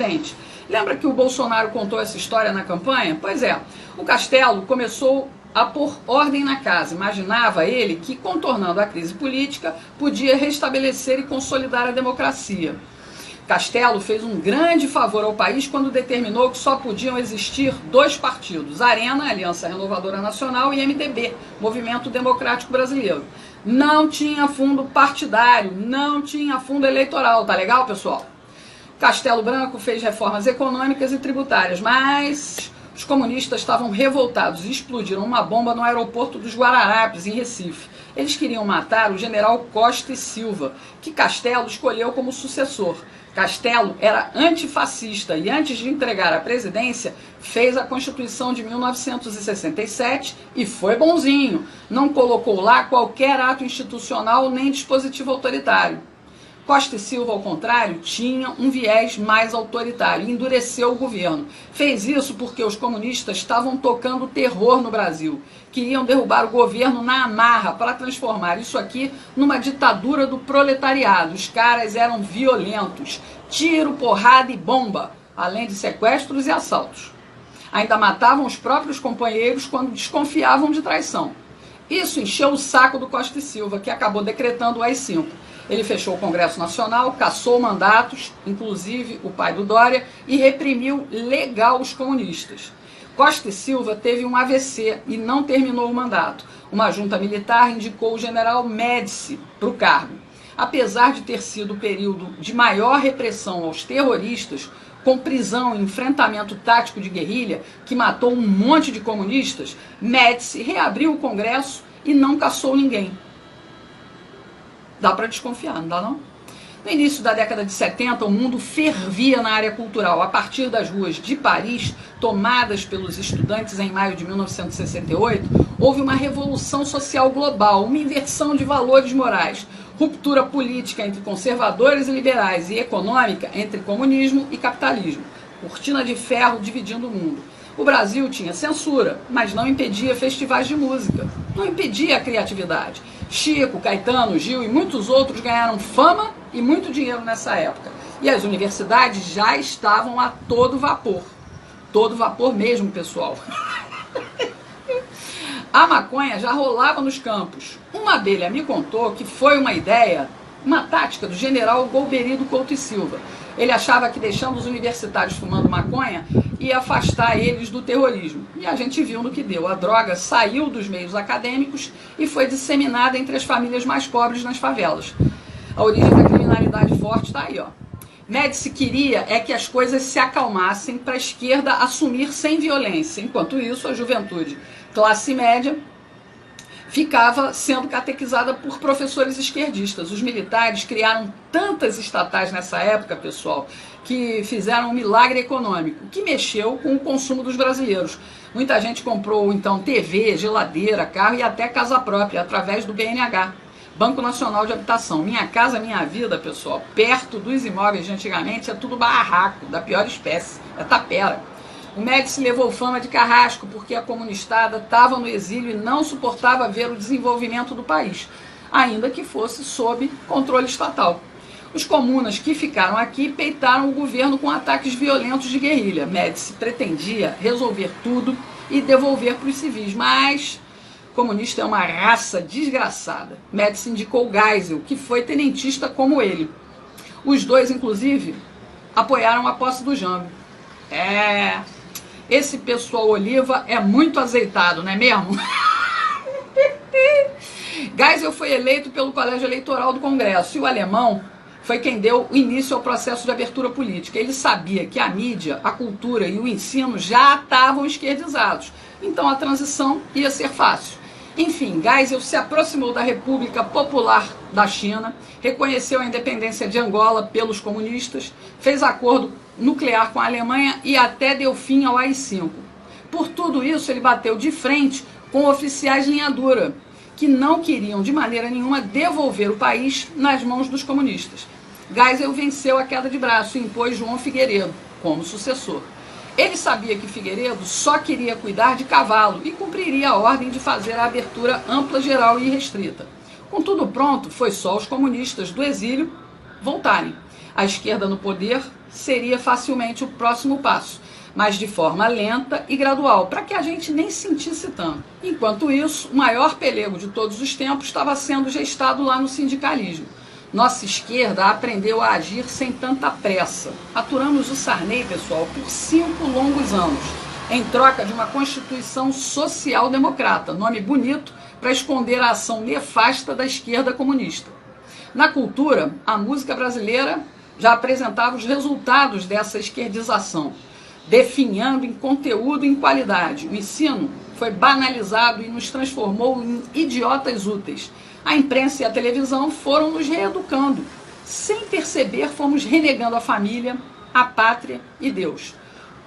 presidente. Lembra que o Bolsonaro contou essa história na campanha? Pois é, o Castelo começou a pôr ordem na casa. Imaginava ele que, contornando a crise política, podia restabelecer e consolidar a democracia. Castelo fez um grande favor ao país quando determinou que só podiam existir 2 partidos, Arena, Aliança Renovadora Nacional, e MDB, Movimento Democrático Brasileiro. Não tinha fundo partidário, não tinha fundo eleitoral, tá legal, pessoal? Castelo Branco fez reformas econômicas e tributárias, mas os comunistas estavam revoltados e explodiram uma bomba no aeroporto dos Guararapes, em Recife. Eles queriam matar o general Costa e Silva, que Castelo escolheu como sucessor. Castelo era antifascista e, antes de entregar a presidência, fez a Constituição de 1967 e foi bonzinho. Não colocou lá qualquer ato institucional nem dispositivo autoritário. Costa e Silva, ao contrário, tinha um viés mais autoritário e endureceu o governo. Fez isso porque os comunistas estavam tocando terror no Brasil. Queriam derrubar o governo na amarra para transformar isso aqui numa ditadura do proletariado. Os caras eram violentos. Tiro, porrada e bomba, além de sequestros e assaltos. Ainda matavam os próprios companheiros quando desconfiavam de traição. Isso encheu o saco do Costa e Silva, que acabou decretando o AI-5. Ele fechou o Congresso Nacional, cassou mandatos, inclusive o pai do Dória, e reprimiu legal os comunistas. Costa e Silva teve um AVC e não terminou o mandato. Uma junta militar indicou o general Médici para o cargo. Apesar de ter sido o período de maior repressão aos terroristas, com prisão e enfrentamento tático de guerrilha, que matou um monte de comunistas, Médici reabriu o Congresso e não cassou ninguém. Dá para desconfiar, não dá não? No início da década de 70, o mundo fervia na área cultural. A partir das ruas de Paris, tomadas pelos estudantes em maio de 1968, houve uma revolução social global, uma inversão de valores morais, ruptura política entre conservadores e liberais e econômica entre comunismo e capitalismo. Cortina de ferro dividindo o mundo. O Brasil tinha censura, mas não impedia festivais de música, não impedia a criatividade. Chico, Caetano, Gil e muitos outros ganharam fama e muito dinheiro nessa época. E as universidades já estavam a todo vapor. Todo vapor mesmo, pessoal. A maconha já rolava nos campos. Uma abelha me contou que foi uma ideia, uma tática do general Golbery Couto e Silva. Ele achava que deixando os universitários fumando maconha ia afastar eles do terrorismo. E a gente viu no que deu. A droga saiu dos meios acadêmicos e foi disseminada entre as famílias mais pobres nas favelas. A origem da criminalidade forte está aí, ó. Médici queria que as coisas se acalmassem para a esquerda assumir sem violência. Enquanto isso, a juventude classe média ficava sendo catequizada por professores esquerdistas. Os militares criaram tantas estatais nessa época, pessoal, que fizeram um milagre econômico, que mexeu com o consumo dos brasileiros. Muita gente comprou, então, TV, geladeira, carro e até casa própria, através do BNH, Banco Nacional de Habitação. Minha Casa Minha Vida, pessoal, perto dos imóveis de antigamente, é tudo barraco, da pior espécie, é tapera. O Médici levou fama de carrasco porque a comunistada estava no exílio e não suportava ver o desenvolvimento do país, ainda que fosse sob controle estatal. Os comunas que ficaram aqui peitaram o governo com ataques violentos de guerrilha. Médici pretendia resolver tudo e devolver para os civis, mas comunista é uma raça desgraçada. Médici indicou Geisel, que foi tenentista como ele. Os dois, inclusive, apoiaram a posse do Jango. Esse pessoal Oliva é muito azeitado, não é mesmo? Geisel foi eleito pelo Colégio Eleitoral do Congresso e o alemão foi quem deu início ao processo de abertura política. Ele sabia que a mídia, a cultura e o ensino já estavam esquerdizados, então a transição ia ser fácil. Enfim, Geisel se aproximou da República Popular da China, reconheceu a independência de Angola pelos comunistas, fez acordo nuclear com a Alemanha e até deu fim ao AI-5. Por tudo isso, ele bateu de frente com oficiais linha dura, que não queriam de maneira nenhuma devolver o país nas mãos dos comunistas. Geisel venceu a queda de braço e impôs João Figueiredo como sucessor. Ele sabia que Figueiredo só queria cuidar de cavalo e cumpriria a ordem de fazer a abertura ampla, geral e restrita. Com tudo pronto, foi só os comunistas do exílio voltarem. A esquerda no poder seria facilmente o próximo passo, mas de forma lenta e gradual, para que a gente nem sentisse tanto. Enquanto isso, o maior pelego de todos os tempos estava sendo gestado lá no sindicalismo. Nossa esquerda aprendeu a agir sem tanta pressa. Aturamos o Sarney, pessoal, por 5 longos anos, em troca de uma Constituição social-democrata, nome bonito para esconder a ação nefasta da esquerda comunista. Na cultura, a música brasileira já apresentava os resultados dessa esquerdização, definhando em conteúdo e em qualidade. O ensino foi banalizado e nos transformou em idiotas úteis. A imprensa e a televisão foram nos reeducando. Sem perceber, fomos renegando a família, a pátria e Deus.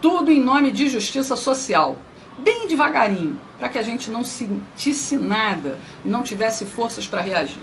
Tudo em nome de justiça social. Bem devagarinho, para que a gente não sentisse nada e não tivesse forças para reagir.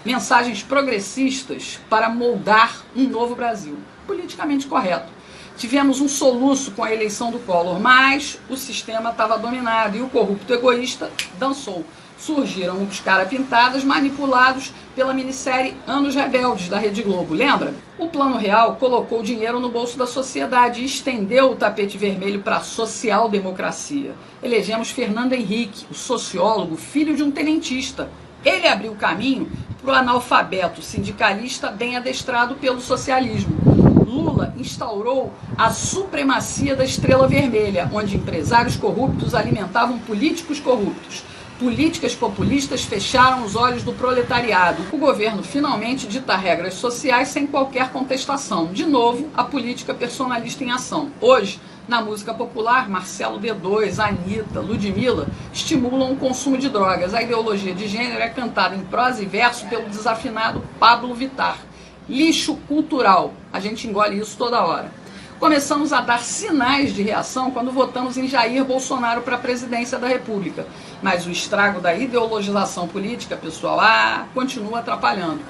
Mensagens progressistas para moldar um novo Brasil, politicamente correto. Tivemos um soluço com a eleição do Collor, mas o sistema estava dominado e o corrupto egoísta dançou. Surgiram os cara-pintadas manipulados pela minissérie Anos Rebeldes da Rede Globo, lembra? O Plano Real colocou dinheiro no bolso da sociedade e estendeu o tapete vermelho para a social-democracia. Elegemos Fernando Henrique, o sociólogo, filho de um tenentista. Ele abriu o caminho para o analfabeto sindicalista bem adestrado pelo socialismo. Lula instaurou a supremacia da estrela vermelha, onde empresários corruptos alimentavam políticos corruptos. Políticas populistas fecharam os olhos do proletariado. O governo finalmente dita regras sociais sem qualquer contestação. De novo, a política personalista em ação. Hoje, na música popular, Marcelo D2, Anitta, Ludmilla estimulam o consumo de drogas. A ideologia de gênero é cantada em prosa e verso pelo desafinado Pablo Vittar. Lixo cultural. A gente engole isso toda hora. Começamos a dar sinais de reação quando votamos em Jair Bolsonaro para a presidência da República. Mas o estrago da ideologização política, pessoal, continua atrapalhando.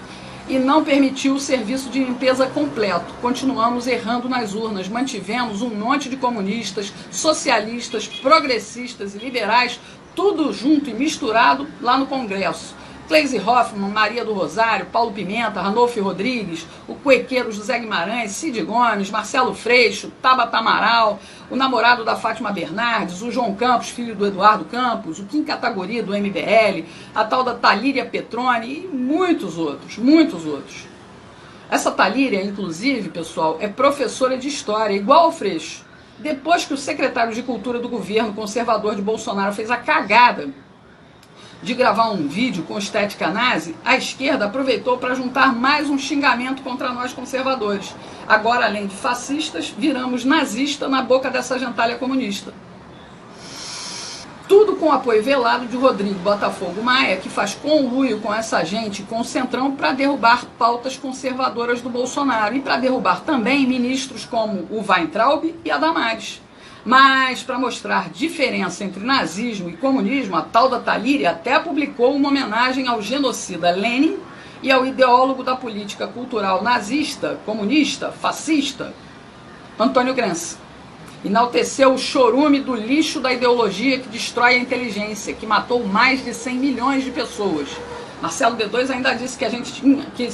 E não permitiu o serviço de limpeza completo. Continuamos errando nas urnas. Mantivemos um monte de comunistas, socialistas, progressistas e liberais, tudo junto e misturado lá no Congresso. Cleisi Hoffmann, Maria do Rosário, Paulo Pimenta, Ranolfo Rodrigues, o cuequeiro José Guimarães, Cid Gomes, Marcelo Freixo, Tabata Amaral, o namorado da Fátima Bernardes, o João Campos, filho do Eduardo Campos, o Kim Kataguiri do MBL, a tal da Talíria Petroni e muitos outros, muitos outros. Essa Talíria, inclusive, pessoal, é professora de história, igual ao Freixo. Depois que o secretário de Cultura do governo conservador de Bolsonaro fez a cagada de gravar um vídeo com estética nazi, a esquerda aproveitou para juntar mais um xingamento contra nós conservadores. Agora, além de fascistas, viramos nazista na boca dessa gentalha comunista. Tudo com o apoio velado de Rodrigo Botafogo Maia, que faz conluio com essa gente, com o Centrão, para derrubar pautas conservadoras do Bolsonaro e para derrubar também ministros como o Weintraub e a Damares. Mas, para mostrar diferença entre nazismo e comunismo, a tal da Talíria até publicou uma homenagem ao genocida Lenin e ao ideólogo da política cultural nazista, comunista, fascista, Antônio Gramsci. Enalteceu o chorume do lixo da ideologia que destrói a inteligência, que matou mais de 100 milhões de pessoas. Marcelo D2 ainda disse que a gente tinha que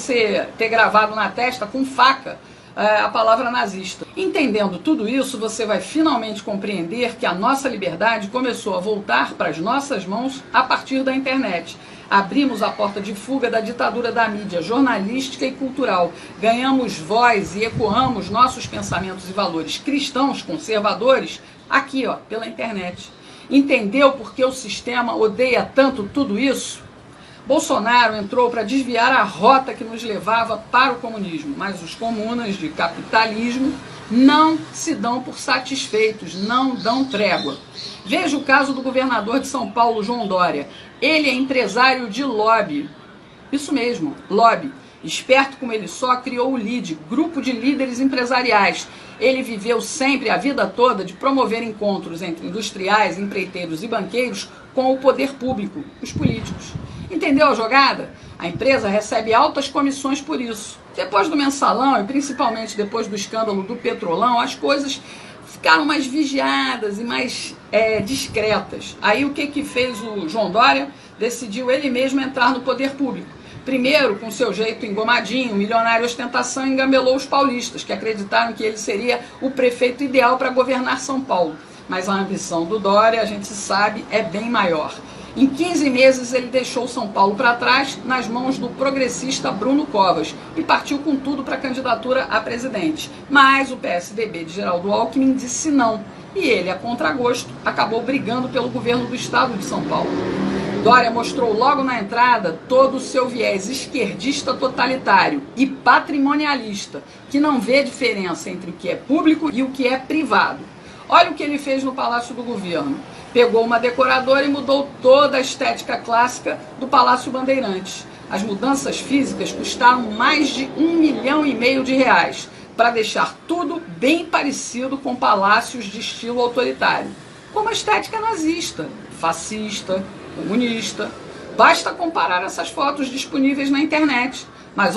ter gravado na testa com faca a palavra nazista. Entendendo tudo isso, você vai finalmente compreender que a nossa liberdade começou a voltar para as nossas mãos a partir da internet. Abrimos a porta de fuga da ditadura da mídia jornalística e cultural. Ganhamos voz e ecoamos nossos pensamentos e valores cristãos, conservadores, aqui, pela internet. Entendeu por que o sistema odeia tanto tudo isso? Bolsonaro entrou para desviar a rota que nos levava para o comunismo, mas os comunas de capitalismo não se dão por satisfeitos, não dão trégua. Veja o caso do governador de São Paulo, João Dória. Ele é empresário de lobby. Isso mesmo, lobby. Esperto como ele só, criou o LIDE, Grupo de Líderes Empresariais. Ele viveu sempre, a vida toda, de promover encontros entre industriais, empreiteiros e banqueiros com o poder público, os políticos. Entendeu a jogada? A empresa recebe altas comissões por isso. Depois do mensalão e principalmente depois do escândalo do Petrolão, as coisas ficaram mais vigiadas e mais discretas. Aí o que fez o João Dória? Decidiu ele mesmo entrar no poder público. Primeiro, com seu jeito engomadinho, milionário ostentação, engambelou os paulistas, que acreditaram que ele seria o prefeito ideal para governar São Paulo. Mas a ambição do Dória, a gente sabe, é bem maior. Em 15 meses, ele deixou São Paulo para trás, nas mãos do progressista Bruno Covas, e partiu com tudo para a candidatura a presidente. Mas o PSDB de Geraldo Alckmin disse não, e ele, a contragosto, acabou brigando pelo governo do estado de São Paulo. Dória mostrou logo na entrada todo o seu viés esquerdista totalitário e patrimonialista, que não vê diferença entre o que é público e o que é privado. Olha o que ele fez no Palácio do Governo. Pegou uma decoradora e mudou toda a estética clássica do Palácio Bandeirantes. As mudanças físicas custaram mais de R$1,5 milhão, para deixar tudo bem parecido com palácios de estilo autoritário, como a estética nazista, fascista, comunista. Basta comparar essas fotos disponíveis na internet. Mas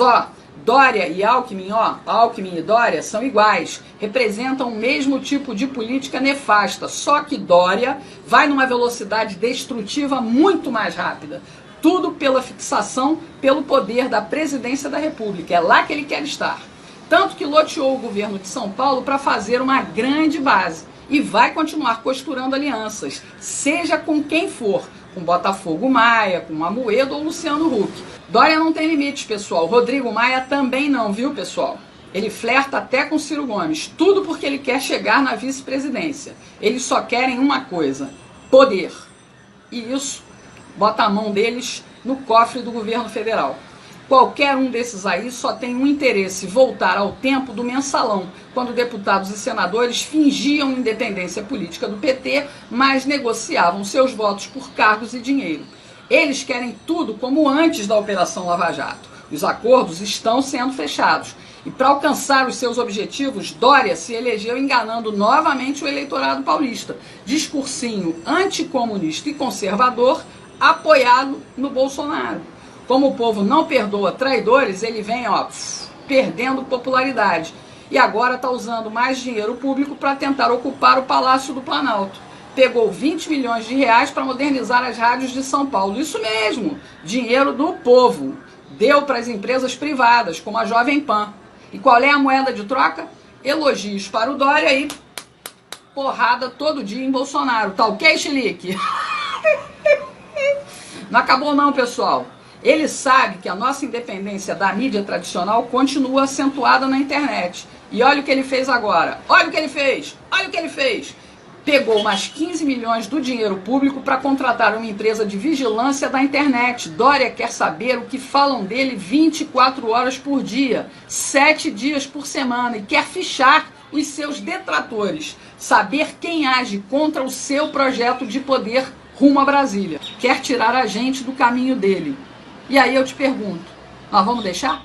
Dória e Alckmin, Alckmin e Dória são iguais, representam o mesmo tipo de política nefasta, só que Dória vai numa velocidade destrutiva muito mais rápida. Tudo pela fixação, pelo poder da presidência da República. É lá que ele quer estar. Tanto que loteou o governo de São Paulo para fazer uma grande base. E vai continuar costurando alianças, seja com quem for, com Botafogo Maia, com Amoedo ou Luciano Huck. Dória não tem limites, pessoal. Rodrigo Maia também não, viu, pessoal? Ele flerta até com Ciro Gomes, tudo porque ele quer chegar na vice-presidência. Eles só querem uma coisa: poder. E isso bota a mão deles no cofre do governo federal. Qualquer um desses aí só tem um interesse: voltar ao tempo do mensalão, quando deputados e senadores fingiam independência política do PT, mas negociavam seus votos por cargos e dinheiro. Eles querem tudo como antes da Operação Lava Jato. Os acordos estão sendo fechados. E para alcançar os seus objetivos, Dória se elegeu enganando novamente o eleitorado paulista. Discursinho anticomunista e conservador, apoiado no Bolsonaro. Como o povo não perdoa traidores, ele vem perdendo popularidade. E agora está usando mais dinheiro público para tentar ocupar o Palácio do Planalto. Pegou R$20 milhões para modernizar as rádios de São Paulo. Isso mesmo, dinheiro do povo. Deu para as empresas privadas, como a Jovem Pan. E qual é a moeda de troca? Elogios para o Dória e porrada todo dia em Bolsonaro. Tá ok, Chilique? Não acabou não, pessoal. Ele sabe que a nossa independência da mídia tradicional continua acentuada na internet. E olha o que ele fez agora. Olha o que ele fez. Olha o que ele fez. Pegou mais 15 milhões do dinheiro público para contratar uma empresa de vigilância da internet. Dória quer saber o que falam dele 24 horas por dia, 7 dias por semana, e quer fichar os seus detratores. Saber quem age contra o seu projeto de poder rumo a Brasília. Quer tirar a gente do caminho dele. E aí eu te pergunto, nós vamos deixar?